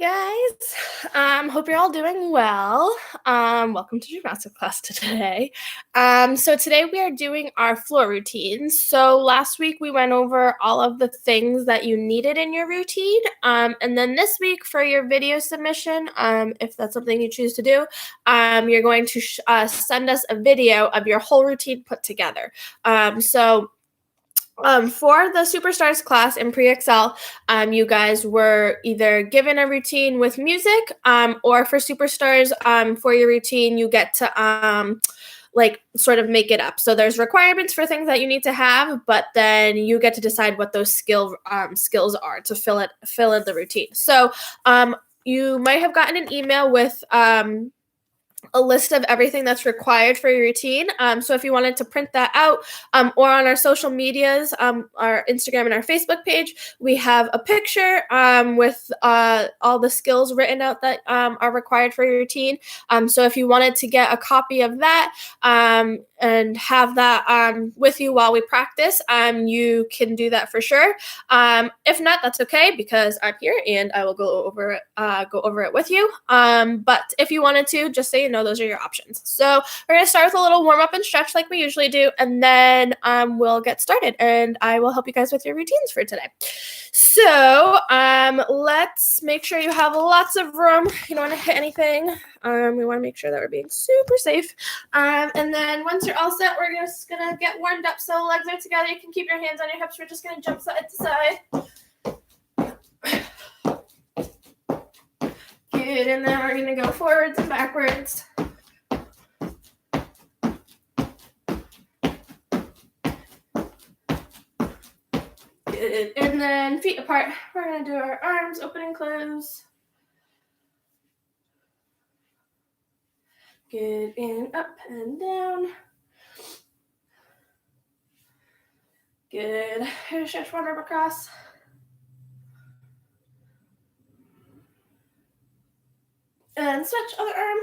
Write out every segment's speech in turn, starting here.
guys. Hope you're all doing well. Welcome to gymnastics class today. So today we are doing our floor routines. So last week we went over all of the things that you needed in your routine. And then this week for your video submission, if that's something you choose to do, you're going to send us a video of your whole routine put together. For the Superstars class in Pre-Excel, you guys were either given a routine with music, or for Superstars, for your routine, you get to sort of make it up. So there's requirements for things that you need to have, but then you get to decide what those skills are to fill in the routine. So you might have gotten an email with a list of everything that's required for your routine. So if you wanted to print that out, or on our social medias, our Instagram and our Facebook page, we have a picture with all the skills written out that are required for your routine. So if you wanted to get a copy of that and have that with you while we practice, you can do that for sure. If not, that's okay because I'm here and I will go over it with you. But if you wanted to, just so you know, those are your options. So we're going to start with a little warm up and stretch like we usually do, and then we'll get started and I will help you guys with your routines for today. So let's make sure you have lots of room. You don't want to hit anything. We want to make sure that we're being super safe. And then once you're all set, we're just going to get warmed up. So legs are together. You can keep your hands on your hips. We're just going to jump side to side. Good, and then we're going to go forwards and backwards. Good, and then feet apart. We're going to do our arms open and close. Good, and up and down. Good, here's stretch one arm across. And switch, other arm.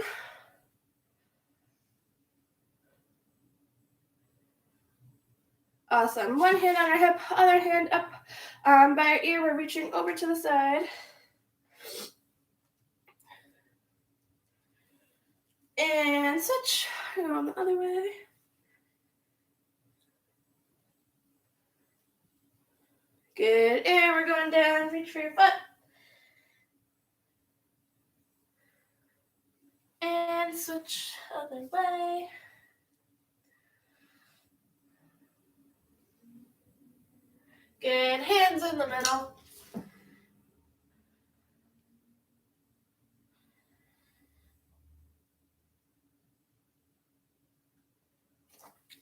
Awesome. One hand on our hip, other hand up by our ear. We're reaching over to the side. And switch. Go the other way. Good. And we're going down. Reach for your foot. And switch other way. Good. Hands in the middle.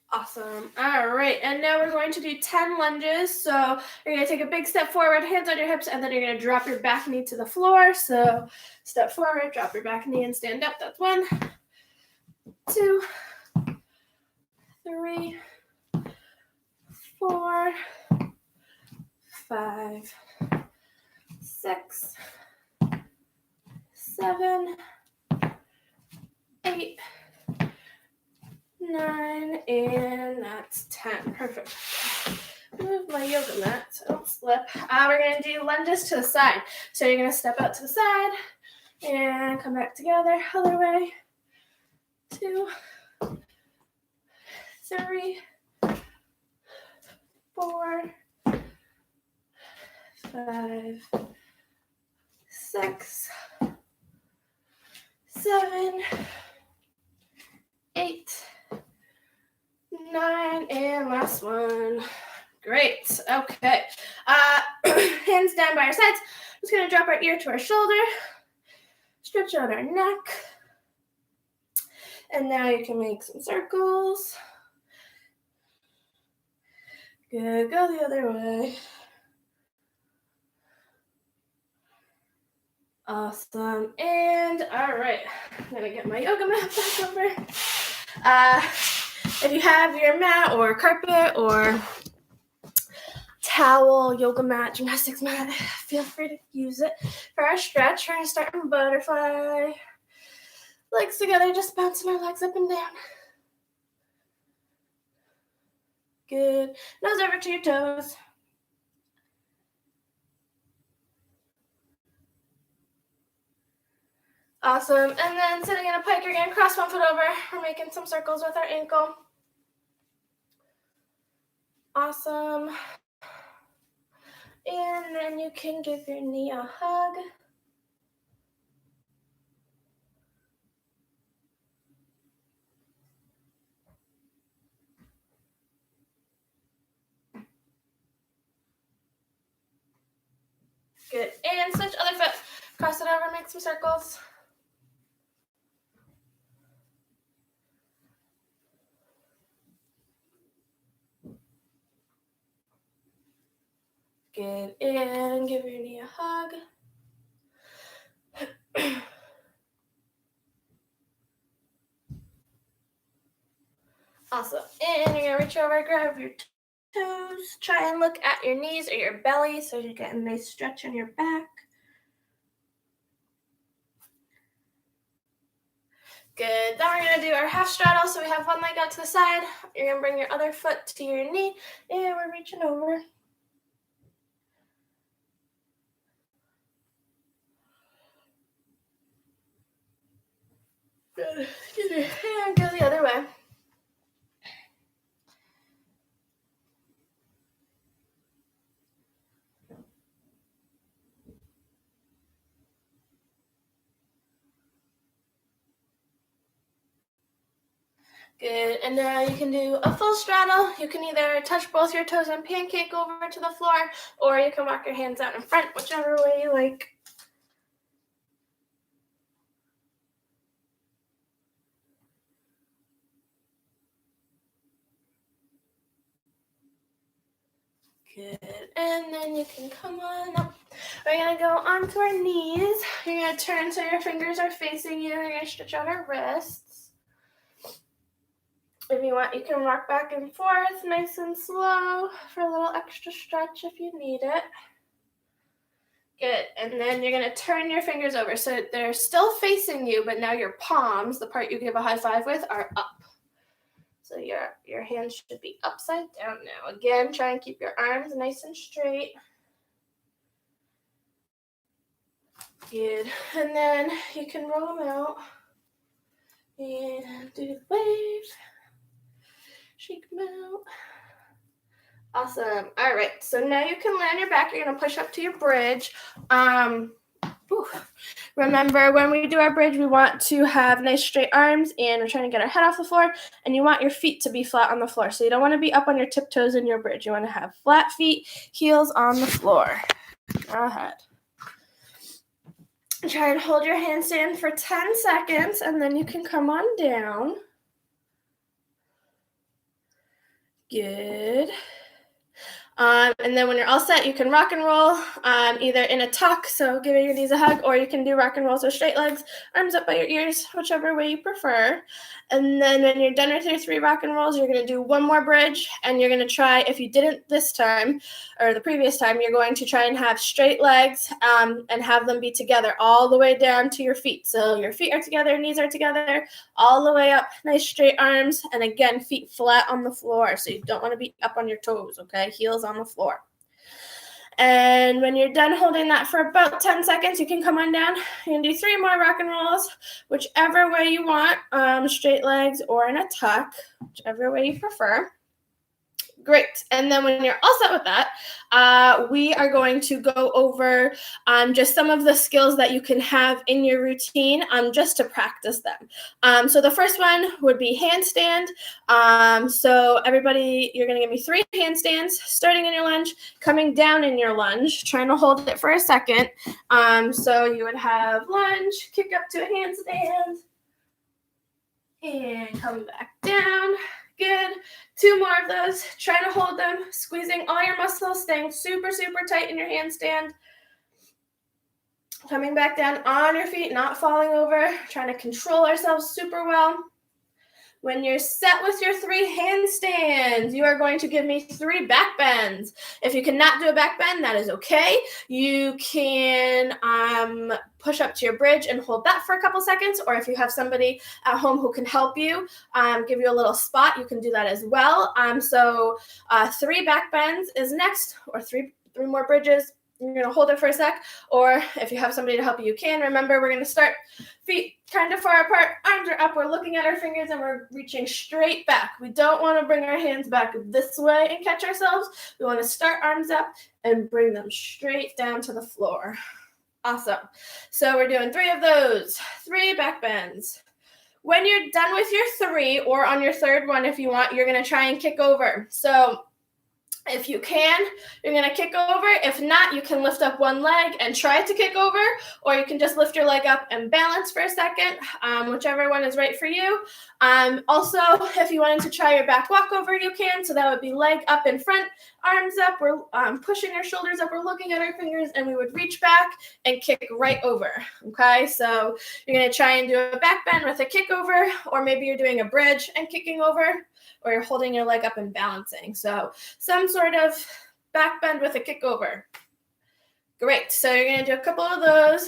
Awesome. All right. And now we're going to do 10 lunges. So you're going to take a big step forward, hands on your hips, and then you're going to drop your back knee to the floor. So step forward, drop your back knee, and stand up. That's 1, 2, 3, 4, 5, 6, 7, 8, 9, and that's 10. Perfect. Move my yoga mat so I don't slip. We're going to do lunges to the side. So you're going to step out to the side and come back together. Other way. 2, 3, 4, 5, 6, 7, 8, 9, and last one. Great. Okay. Hands down by our sides. Just going to drop our ear to our shoulder. Stretch out our neck. And now you can make some circles. Good. Go the other way. Awesome. And all right. I'm going to get my yoga mat back over. If you have your mat or carpet or towel, yoga mat, gymnastics mat, feel free to use it. For our stretch, we're going to start in butterfly. Legs together, just bouncing our legs up and down. Good. Nose over to your toes. 1, 2, 3, 4, 5, 6, 7, 8, 9, 10. Perfect. Good. Hands down by our sides. Just going to drop our ear to our shoulder. Stretch out our neck. And now you can make some circles. Good. Go the other way. Awesome. And all right. I'm going to get my yoga mat back over. Awesome. And then sitting in a pike, you're going to cross one foot over. We're making some circles with our ankle. Awesome. And then you can give your knee a hug. Good. And switch other foot. Cross it over, make some circles. Good. And give your knee a hug. Awesome. And you're going to reach over, grab your toes. Try and look at your knees or your belly so you get a nice stretch in your back. Good. Then we're going to do our half straddle. So we have one leg out to the side. You're going to bring your other foot to your knee, and we're reaching over. Good. And go the other way. Good. And now you can do a full straddle. You can either touch both your toes and pancake over to the floor, or you can walk your hands out in front, whichever way you like. Good. And then you can come on up. We're going to go onto our knees. You're going to turn so your fingers are facing you. You're going to stretch out our wrists. If you want, you can rock back and forth nice and slow for a little extra stretch if you need it. Good. And then you're going to turn your fingers over. So they're still facing you, but now your palms, the part you give a high five with, are up. So your hands should be upside down now. Again, try and keep your arms nice and straight. Good. And then you can roll them out. And do the wave. Shake them out. Awesome. All right. So now you can lay on your back. You're going to push up to your bridge. Remember, when we do our bridge, we want to have nice straight arms, and we're trying to get our head off the floor, and you want your feet to be flat on the floor. So you don't want to be up on your tiptoes in your bridge. You want to have flat feet, heels on the floor. Go ahead. Try and hold your handstand for 10 seconds, and then you can come on down. Good. And then when you're all set, you can rock and roll either in a tuck, so giving your knees a hug, or you can do rock and rolls with straight legs, arms up by your ears, whichever way you prefer. And then when you're done with your 3 rock and rolls, you're going to do one more bridge, and you're going to try, if you didn't this time or the previous time, you're going to try and have straight legs and have them be together all the way down to your feet. So your feet are together, knees are together, all the way up, nice straight arms, and again, feet flat on the floor. So you don't want to be up on your toes, okay? Heels on the floor. And when you're done holding that for about 10 seconds, you can come on down. You can do 3 more rock and rolls, whichever way you want, straight legs or in a tuck, whichever way you prefer. Great. And then when you're all set with that, we are going to go over just some of the skills that you can have in your routine just to practice them. So the first one would be handstand. So everybody, you're going to give me 3 handstands, starting in your lunge, coming down in your lunge, trying to hold it for a second. So you would have lunge, kick up to a handstand, and come back down. Good. 2 more of those. Try to hold them, squeezing all your muscles, staying super, super tight in your handstand. Coming back down on your feet, not falling over. Trying to control ourselves super well. When you're set with your 3 handstands, you are going to give me 3 back bends. If you cannot do a back bend, that is okay. You can push up to your bridge and hold that for a couple seconds, or if you have somebody at home who can help you, give you a little spot, you can do that as well. So 3 back bends is next, or three more bridges. You're going to hold it for a sec, or if you have somebody to help you, you can. Remember, we're going to start feet kind of far apart, arms are up, we're looking at our fingers, and we're reaching straight back. We don't want to bring our hands back this way and catch ourselves. We want to start arms up and bring them straight down to the floor. Awesome. So we're doing 3 of those, 3 back bends. When you're done with your 3, or on your 3rd one if you want, you're going to try and kick over. So if you can, you're going to kick over. If not, you can lift up one leg and try to kick over, or you can just lift your leg up and balance for a second, whichever one is right for you. Also, if you wanted to try your back walkover, you can. So that would be leg up in front, arms up. We're pushing our shoulders up. We're looking at our fingers, and we would reach back and kick right over. Okay, so you're going to try and do a back bend with a kick over, or maybe you're doing a bridge and kicking over, or you're holding your leg up and balancing. So some sort of back bend with a kick over. Great. So you're going to do a couple of those.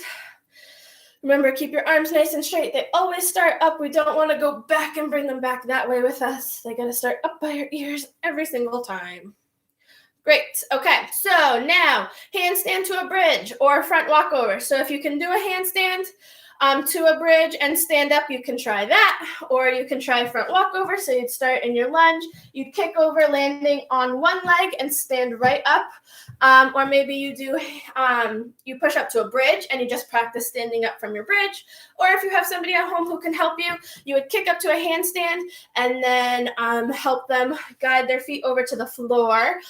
Remember, keep your arms nice and straight. They always start up. We don't want to go back and bring them back that way with us. They got to start up by your ears every single time. Great. Okay. So now handstand to a bridge or front walkover. So if you can do a handstand to a bridge and stand up, you can try that, or you can try front walkover. So you'd start in your lunge, you'd kick over, landing on one leg and stand right up, or maybe you do you push up to a bridge and you just practice standing up from your bridge. Or if you have somebody at home who can help you, you would kick up to a handstand and then help them guide their feet over to the floor.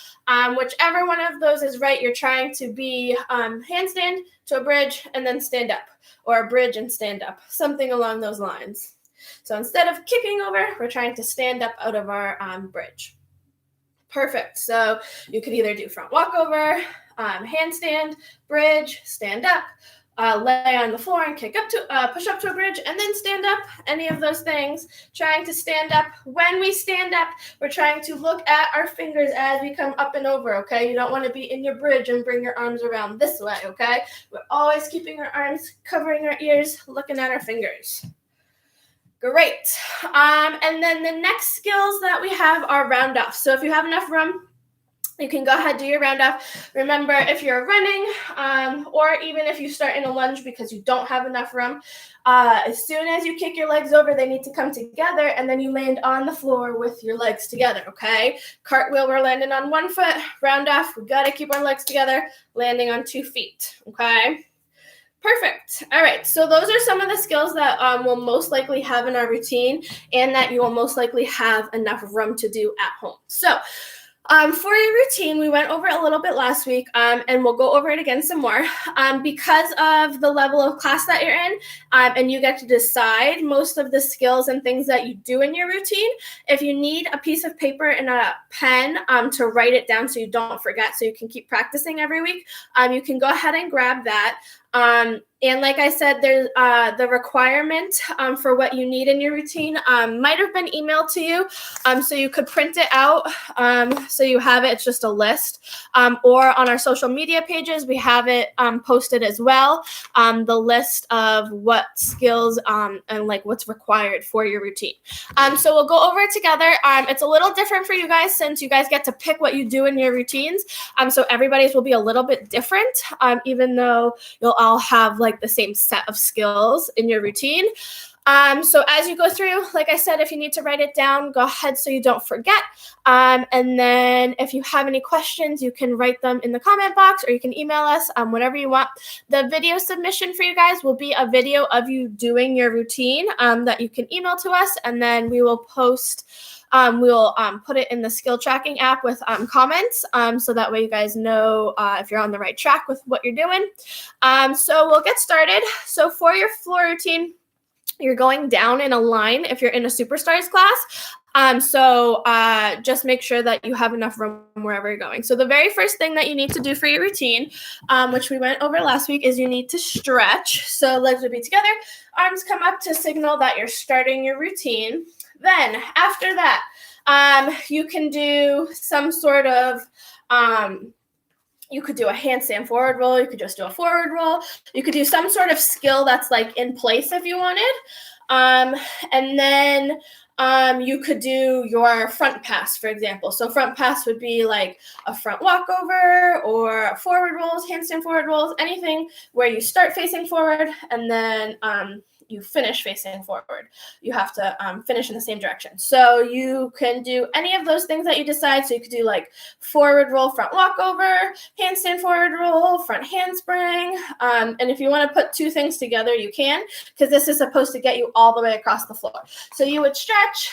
Whichever one of those is right, you're trying to be handstand to a bridge and then stand up, or a bridge and stand up, something along those lines. So instead of kicking over, we're trying to stand up out of our bridge. Perfect. So you could either do front walkover, handstand, bridge, stand up, lay on the floor and kick up to, push up to a bridge, and then stand up, any of those things. Trying to stand up. When we stand up, we're trying to look at our fingers as we come up and over, okay? You don't want to be in your bridge and bring your arms around this way, okay? We're always keeping our arms covering our ears, looking at our fingers. Great. And then the next skills that we have are round off. So if you have enough room, you can go ahead, do your round off. Remember, if you're running, or even if you start in a lunge because you don't have enough room, as soon as you kick your legs over, they need to come together, and then you land on the floor with your legs together, okay? Cartwheel, we're landing on one foot. Round off, we got to keep our legs together, landing on 2 feet, okay? Perfect. All right. So those are some of the skills that we'll most likely have in our routine, and that you will most likely have enough room to do at home. So for your routine, we went over a little bit last week, and we'll go over it again some more. Because of the level of class that you're in, and you get to decide most of the skills and things that you do in your routine, if you need a piece of paper and a pen to write it down so you don't forget, so you can keep practicing every week, you can go ahead and grab that. And like I said, there's the requirement for what you need in your routine might have been emailed to you, so you could print it out so you have it. It's just a list, or on our social media pages we have it posted as well, the list of what skills and like what's required for your routine. So we'll go over it together. It's a little different for you guys since you guys get to pick what you do in your routines, so everybody's will be a little bit different, even though you'll all have like the same set of skills in your routine. So as you go through, like I said, if you need to write it down, go ahead so you don't forget. And then if you have any questions, you can write them in the comment box, or you can email us, whatever you want. The video submission for you guys will be a video of you doing your routine that you can email to us, and then we will post. We'll put it in the skill tracking app with comments, so that way you guys know if you're on the right track with what you're doing. So we'll get started. So for your floor routine, you're going down in a line if you're in a Superstars class. So just make sure that you have enough room wherever you're going. So the very first thing that you need to do for your routine, which we went over last week, is you need to stretch. So legs would be together, arms come up to signal that you're starting your routine. Then after that, you can do some sort of, you could do a handstand forward roll. You could just do a forward roll. You could do some sort of skill that's like in place if you wanted. And then you could do your front pass, for example. So front pass would be like a front walkover or forward rolls, handstand forward rolls, anything where you start facing forward and then you finish facing forward. You have to finish in the same direction. So you can do any of those things that you decide. So you could do like forward roll, front walkover, handstand forward roll, front handspring. And if you want to put two things together, you can, because this is supposed to get you all the way across the floor. So you would stretch.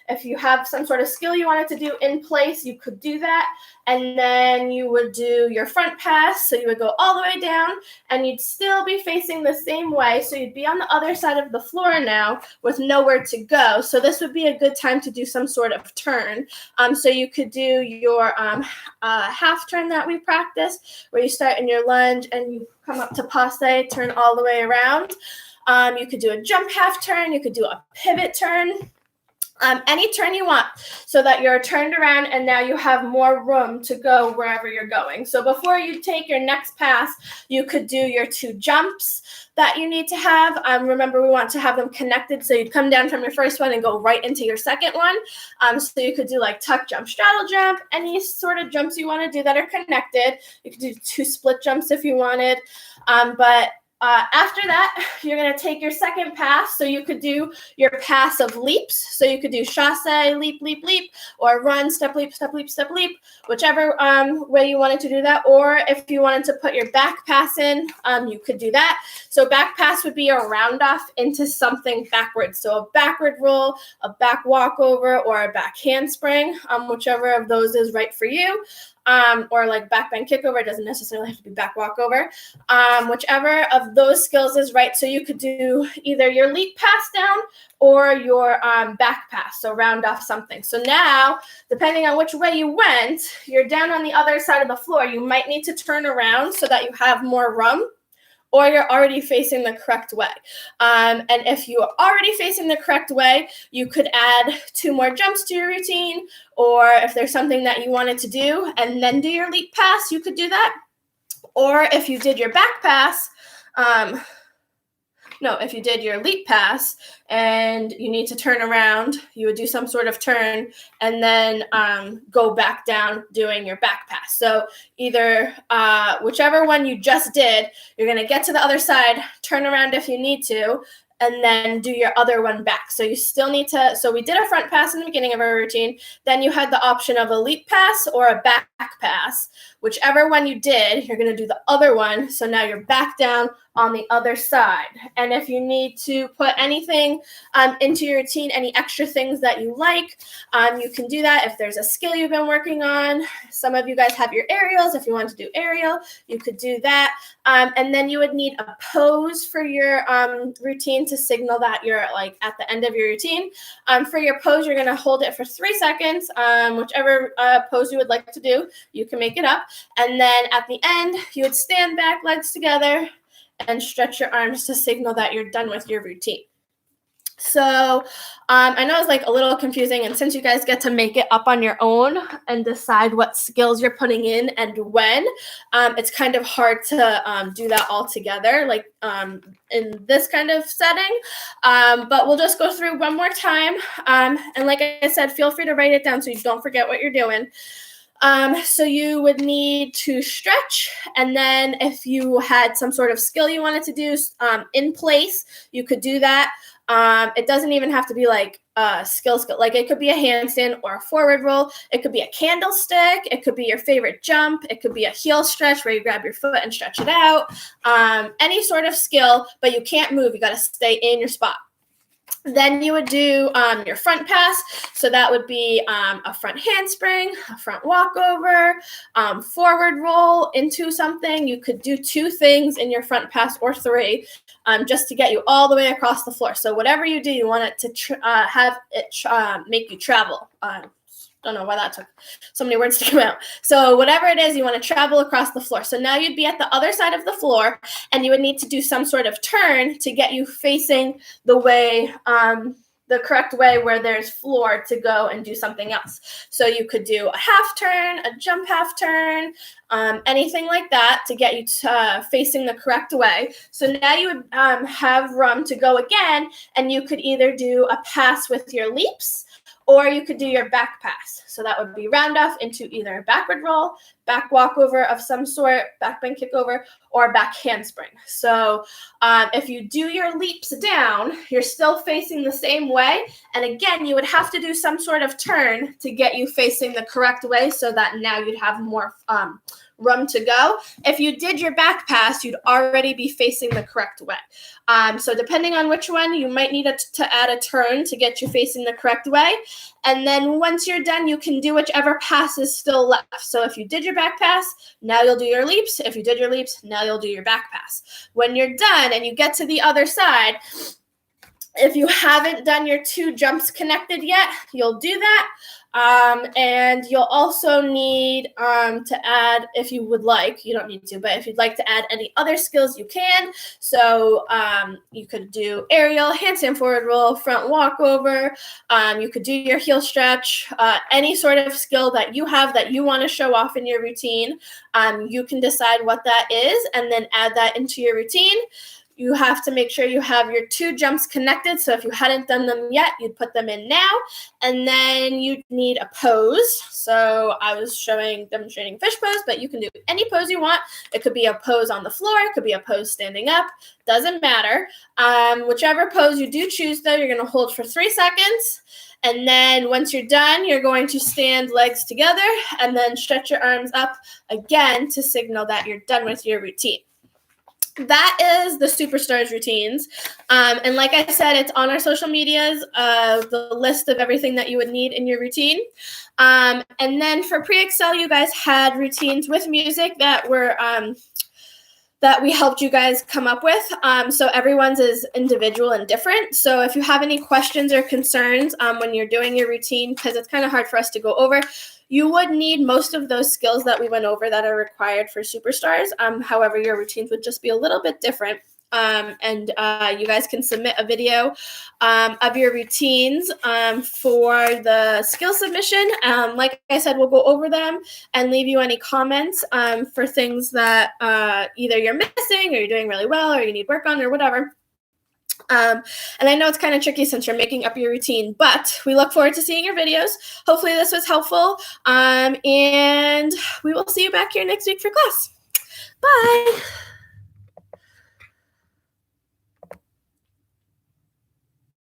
If you have some sort of skill you wanted to do in place, you could do that. And then you would do your front pass. So you would go all the way down and you'd still be facing the same way. So you'd be on the other side of the floor now with nowhere to go. So this would be a good time to do some sort of turn. So you could do your half turn that we practiced, where you start in your lunge and you come up to passe, turn all the way around. You could do a jump half turn. You could do a pivot turn. Any turn you want, so that you're turned around and now you have more room to go wherever you're going. So before you take your next pass, you could do your two jumps that you need to have. Remember, we want to have them connected. So you'd come down from your first one and go right into your second one. So you could do like tuck jump, straddle jump, any sort of jumps you want to do that are connected. You could do two split jumps if you wanted. After that, you're going to take your second pass. So you could do your pass of leaps. So you could do chasse, leap, leap, leap, or run, step, leap, step, leap, step, leap, whichever way you wanted to do that. Or if you wanted to put your back pass in, you could do that. So back pass would be a round off into something backwards. So a backward roll, a back walkover, or a back handspring, whichever of those is right for you. Or like back bend kickover. It doesn't necessarily have to be back walkover. Whichever of those skills is right. So you could do either your leap pass down or your back pass. So round off something. So now, depending on which way you went, you're down on the other side of the floor. You might need to turn around so that you have more room, or you're already facing the correct way. And if you are already facing the correct way, you could add two more jumps to your routine, or if there's something that you wanted to do and then do your leap pass, you could do that. Or if you did your back pass, if you did your leap pass and you need to turn around, you would do some sort of turn and then go back down doing your back pass. So either whichever one you just did, you're going to get to the other side, turn around if you need to, and then do your other one back. So you still need to, so we did a front pass in the beginning of our routine. Then you had the option of a leap pass or a back pass. Whichever one you did, you're going to do the other one. So now you're back down on the other side. And if you need to put anything into your routine, any extra things that you like, you can do that. If there's a skill you've been working on, some of you guys have your aerials. If you want to do aerial, you could do that. And then you would need a pose for your routine to signal that you're like at the end of your routine. For your pose, you're going to hold it for 3 seconds, whichever pose you would like to do. You can make it up. And then at the end, you would stand back, legs together, and stretch your arms to signal that you're done with your routine. So I know it's like a little confusing, and since you guys get to make it up on your own and decide what skills you're putting in and when, it's kind of hard to do that all together, like in this kind of setting. But we'll just go through one more time. And like I said, feel free to write it down so you don't forget what you're doing. So you would need to stretch, and then if you had some sort of skill you wanted to do in place, you could do that. It doesn't even have to be like a skill. Like it could be a handstand or a forward roll. It could be a candlestick. It could be your favorite jump. It could be a heel stretch where you grab your foot and stretch it out. Any sort of skill, but you can't move. You got to stay in your spot. Then you would do your front pass. So that would be a front handspring, a front walkover, forward roll into something. You could do 2 things in your front pass or 3 just to get you all the way across the floor. So whatever you do, you want it to have it make you travel. Don't know why that took so many words to come out. So whatever it is, you want to travel across the floor. So now you'd be at the other side of the floor, and you would need to do some sort of turn to get you facing the way the correct way where there's floor to go and do something else. So you could do a half turn, a jump half turn, anything like that to get you to facing the correct way. So now you would have room to go again, and you could either do a pass with your leaps, or you could do your back pass. So that would be round off into either a backward roll, back walkover of some sort, back bend kickover, or back handspring. So if you do your leaps down, you're still facing the same way. And again, you would have to do some sort of turn to get you facing the correct way so that now you'd have more room to go. If you did your back pass, you'd already be facing the correct way. So depending on which one, you might need to add a turn to get you facing the correct way. And then once you're done, you can do whichever pass is still left. So if you did your back pass, now you'll do your leaps. If you did your leaps, now you'll do your back pass. When you're done and you get to the other side, if you haven't done your 2 jumps connected yet, you'll do that. And you'll also need to add, if you would like, you don't need to, but if you'd like to add any other skills, you can. So you could do aerial, handstand forward roll, front walkover. You could do your heel stretch, any sort of skill that you have that you want to show off in your routine. You can decide what that is and then add that into your routine. You have to make sure you have your 2 jumps connected. So if you hadn't done them yet, you'd put them in now. And then you need a pose. So I was demonstrating fish pose, but you can do any pose you want. It could be a pose on the floor. It could be a pose standing up. Doesn't matter. Whichever pose you do choose, though, you're going to hold for 3 seconds. And then once you're done, you're going to stand legs together and then stretch your arms up again to signal that you're done with your routine. That is the Superstars routines. And like I said, it's on our social medias, the list of everything that you would need in your routine. And then for Pre-Excel, you guys had routines with music that were that we helped you guys come up with. So everyone's is individual and different. So if you have any questions or concerns when you're doing your routine, because it's kind of hard for us to go over, you would need most of those skills that we went over that are required for Superstars. However, your routines would just be a little bit different. And you guys can submit a video of your routines for the skill submission. Like I said, we'll go over them and leave you any comments for things that either you're missing or you're doing really well or you need work on or whatever. And I know it's kind of tricky since you're making up your routine, but we look forward to seeing your videos. Hopefully this was helpful, and we will see you back here next week for class. Bye.